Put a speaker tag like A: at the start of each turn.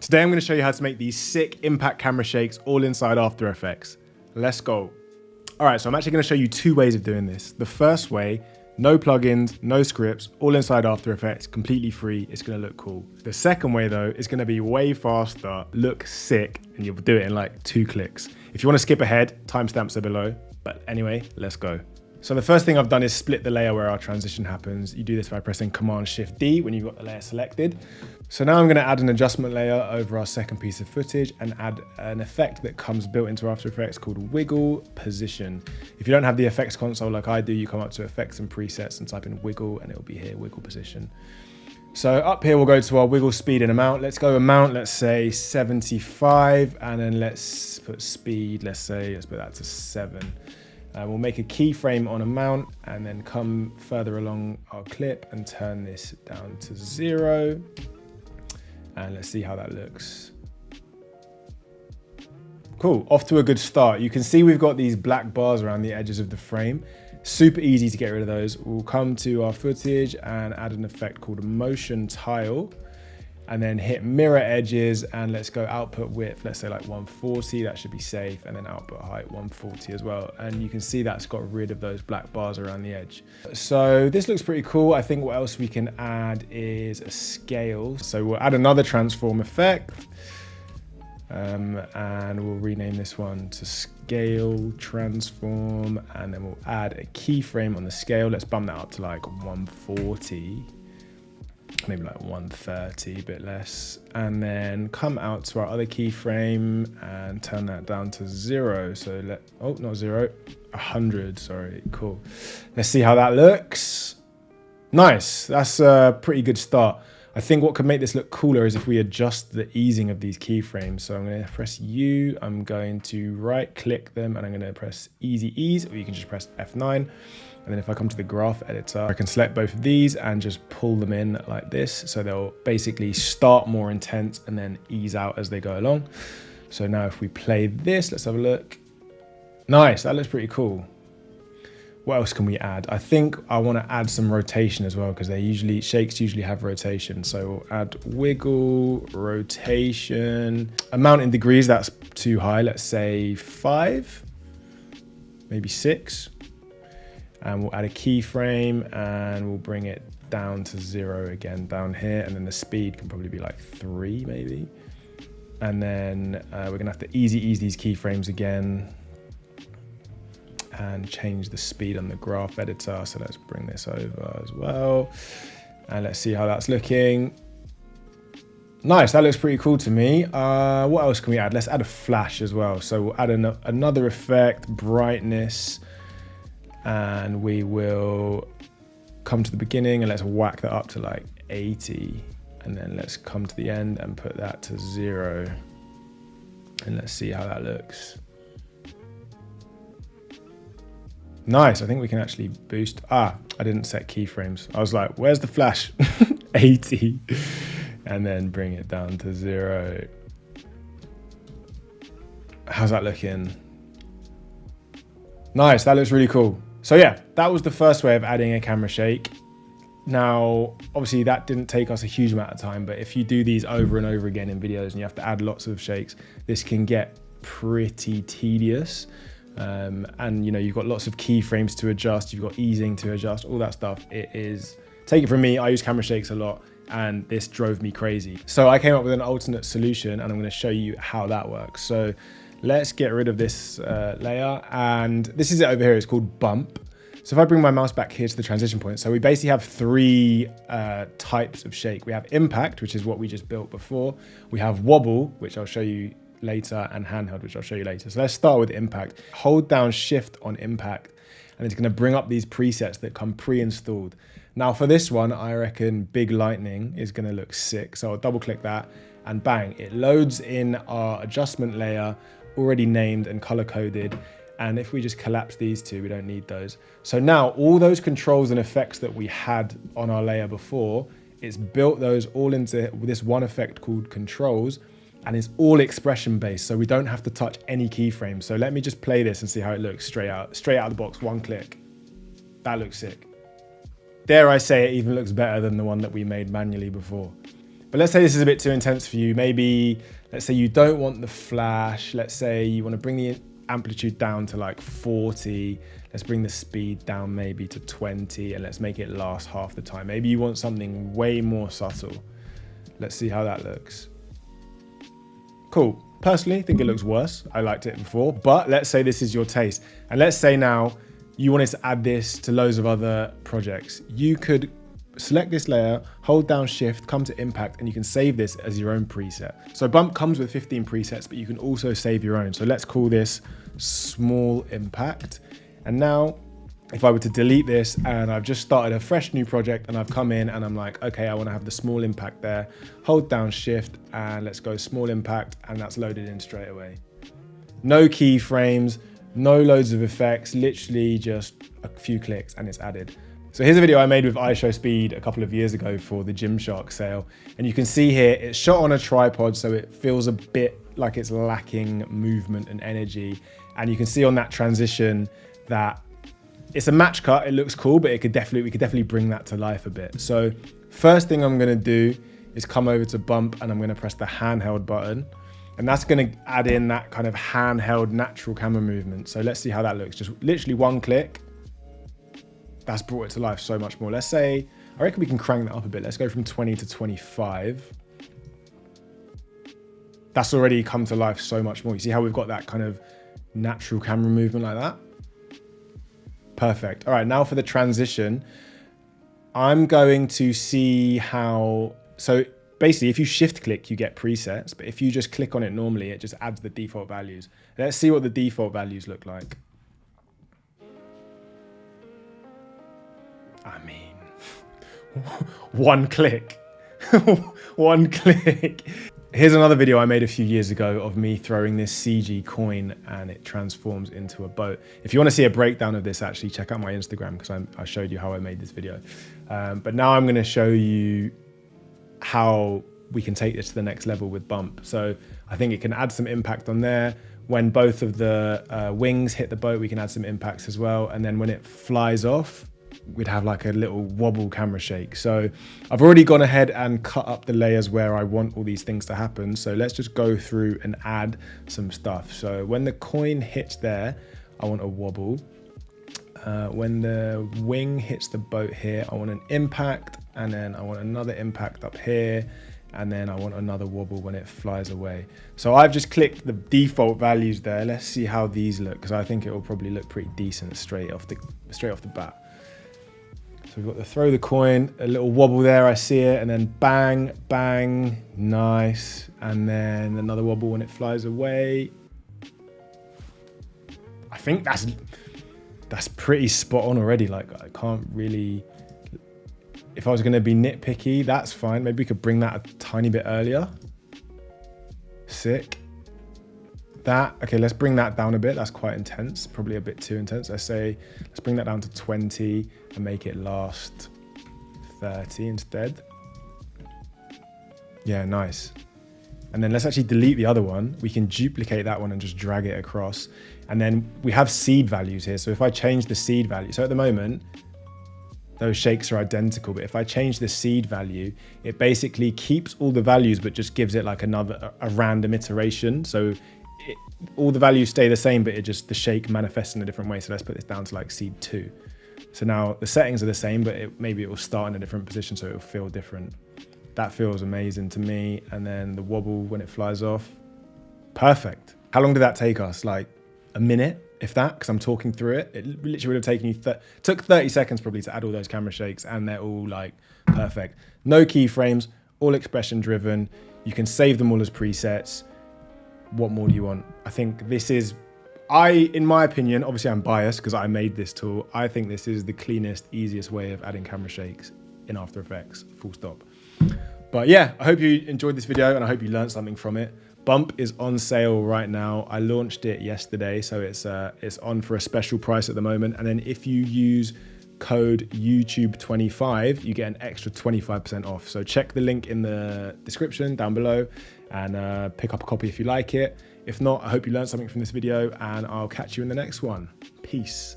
A: Today I'm going to show you how to make these sick impact camera shakes all inside After Effects. Let's go. All right, so I'm actually going to show you two ways of doing this. The first way, no plugins, no scripts, all inside After Effects, completely free. It's going to look cool. The second way though, is going to be way faster, look sick, and you'll do it in like 2 clicks. If you want to skip ahead, timestamps are below. But anyway, let's go. So the first thing I've done is split the layer where our transition happens. You do this by pressing Command-Shift-D when you've got the layer selected. So now I'm going to add an adjustment layer over our second piece of footage and add an effect that comes built into After Effects called Wiggle Position. If you don't have the effects console like I do, you come up to Effects and Presets and type in Wiggle and it'll be here, Wiggle Position. So up here, we'll go to our wiggle speed and amount. Let's go amount, let's say 75, and then let's put speed, let's put that to 7. We'll make a keyframe on amount and then come further along our clip and turn this down to 0. And let's see how that looks. Cool, off to a good start. You can see we've got these black bars around the edges of the frame. Super easy to get rid of those. We'll come to our footage and add an effect called motion tile. And then hit mirror edges and let's go output width, let's say like 140, that should be safe, and then output height 140 as well. And you can see that's got rid of those black bars around the edge. So this looks pretty cool. I think what else we can add is a scale. So we'll add another transform effect and we'll rename this one to scale transform, and then we'll add a keyframe on the scale. Let's bump that up to like 140. Maybe like 130, a bit less, and then come out to our other keyframe and turn that down to 0. So not 0, 100, sorry, cool. Let's see how that looks. Nice, that's a pretty good start. I think what could make this look cooler is if we adjust the easing of these keyframes. So I'm gonna press U, I'm going to right click them and I'm gonna press Easy Ease, or you can just press F9. And then if I come to the graph editor, I can select both of these and just pull them in like this. So they'll basically start more intense and then ease out as they go along. So now if we play this, let's have a look. Nice, that looks pretty cool. What else can we add? I think I want to add some rotation as well, because shakes usually have rotation. So we'll add wiggle, rotation, amount in degrees, that's too high. Let's say 5, maybe 6. And we'll add a keyframe and we'll bring it down to 0 again down here. And then the speed can probably be like 3 maybe. And then we're gonna have to ease these keyframes again and change the speed on the graph editor. So let's bring this over as well. And let's see how that's looking. Nice, that looks pretty cool to me. What else can we add? Let's add a flash as well. So we'll add another effect, brightness. And we will come to the beginning and let's whack that up to like 80. And then let's come to the end and put that to 0. And let's see how that looks. Nice, I think we can actually boost. I didn't set keyframes. I was like, where's the flash? 80. And then bring it down to 0. How's that looking? Nice, that looks really cool. So yeah, that was the first way of adding a camera shake. Now, obviously that didn't take us a huge amount of time, but if you do these over and over again in videos and you have to add lots of shakes, this can get pretty tedious. And you know, you've got lots of keyframes to adjust, you've got easing to adjust, all that stuff. Take it from me, I use camera shakes a lot and this drove me crazy. So I came up with an alternate solution and I'm gonna show you how that works. So let's get rid of this layer, and this is it over here, it's called bump. So if I bring my mouse back here to the transition point, so we basically have 3 types of shake. We have impact, which is what we just built before. We have wobble, which I'll show you later, and handheld, which I'll show you later. So let's start with impact. Hold down shift on impact, and it's gonna bring up these presets that come pre-installed. Now for this one, I reckon Big Lightning is gonna look sick. So I'll double click that and bang, it loads in our adjustment layer, already named and color coded. And if we just collapse these two, we don't need those. So now all those controls and effects that we had on our layer before, it's built those all into this one effect called controls, and it's all expression based. So we don't have to touch any keyframes. So let me just play this and see how it looks straight out of the box, 1 click. That looks sick. Dare I say it even looks better than the one that we made manually before. But let's say this is a bit too intense for you. Maybe, let's say you don't want the flash. Let's say you want to bring the amplitude down to like 40. Let's bring the speed down maybe to 20 and let's make it last half the time. Maybe you want something way more subtle. Let's see how that looks. Cool. Personally, I think it looks worse. I liked it before, but let's say this is your taste. And let's say now you wanted to add this to loads of other projects. You could select this layer, hold down shift, come to impact, and you can save this as your own preset. So Bump comes with 15 presets, but you can also save your own. So let's call this small impact. And now if I were to delete this and I've just started a fresh new project and I've come in and I'm like, okay, I want to have the small impact there, hold down shift and let's go small impact, and that's loaded in straight away. No keyframes, no loads of effects, literally just a few clicks and it's added. So here's a video I made with IShowSpeed a couple of years ago for the Gymshark sale. And you can see here, it's shot on a tripod, so it feels a bit like it's lacking movement and energy. And you can see on that transition that it's a match cut, it looks cool, but we could definitely bring that to life a bit. So first thing I'm gonna do is come over to Bump and I'm gonna press the handheld button. And that's gonna add in that kind of handheld natural camera movement. So let's see how that looks. Just literally one click. That's brought it to life so much more. Let's say, I reckon we can crank that up a bit. Let's go from 20 to 25. That's already come to life so much more. You see how we've got that kind of natural camera movement like that? Perfect. All right, now for the transition, I'm going to see how, so basically if you shift click, you get presets, but if you just click on it normally, it just adds the default values. Let's see what the default values look like. I mean, one click, one click. Here's another video I made a few years ago of me throwing this CG coin and it transforms into a boat. If you want to see a breakdown of this, actually check out my Instagram because I showed you how I made this video. But now I'm going to show you how we can take this to the next level with Bump. So I think it can add some impact on there. When both of the wings hit the boat, we can add some impacts as well. And then when it flies off, we'd have like a little wobble camera shake. So I've already gone ahead and cut up the layers where I want all these things to happen. So let's just go through and add some stuff. So when the coin hits there, I want a wobble. When the wing hits the boat here, I want an impact, and then I want another impact up here, and then I want another wobble when it flies away. So I've just clicked the default values there. Let's see how these look, because I think it will probably look pretty decent straight off the bat. So we've got the throw the coin, a little wobble there, I see it, and then bang, bang, nice. And then another wobble when it flies away. I think that's pretty spot on already. Like, I can't really, if I was gonna be nitpicky, that's fine. Maybe we could bring that a tiny bit earlier. Sick. Okay, let's bring that down a bit. That's quite intense, probably a bit too intense. Let's bring that down to 20 and make it last 30 instead. Yeah, nice. And then let's actually delete the other one. We can duplicate that one and just drag it across. And then we have seed values here. So if I change the seed value, so at the moment, those shakes are identical, but if I change the seed value, it basically keeps all the values, but just gives it like a random iteration. So all the values stay the same, but the shake manifests in a different way. So let's put this down to like seed 2. So now the settings are the same, but maybe it will start in a different position, so it will feel different. That feels amazing to me. And then the wobble when it flies off, perfect. How long did that take us? Like a minute, if that, because I'm talking through it. It literally would have taken you, took 30 seconds probably to add all those camera shakes, and they're all like perfect. No keyframes, all expression driven. You can save them all as presets. What more do you want? I think this is, in my opinion, obviously I'm biased because I made this tool. I think this is the cleanest, easiest way of adding camera shakes in After Effects, full stop. But yeah, I hope you enjoyed this video and I hope you learned something from it. Bump is on sale right now. I launched it yesterday, so it's on for a special price at the moment. And then if you use code YouTube25, you get an extra 25% off. So check the link in the description down below and pick up a copy if you like it. If not, I hope you learned something from this video and I'll catch you in the next one. Peace.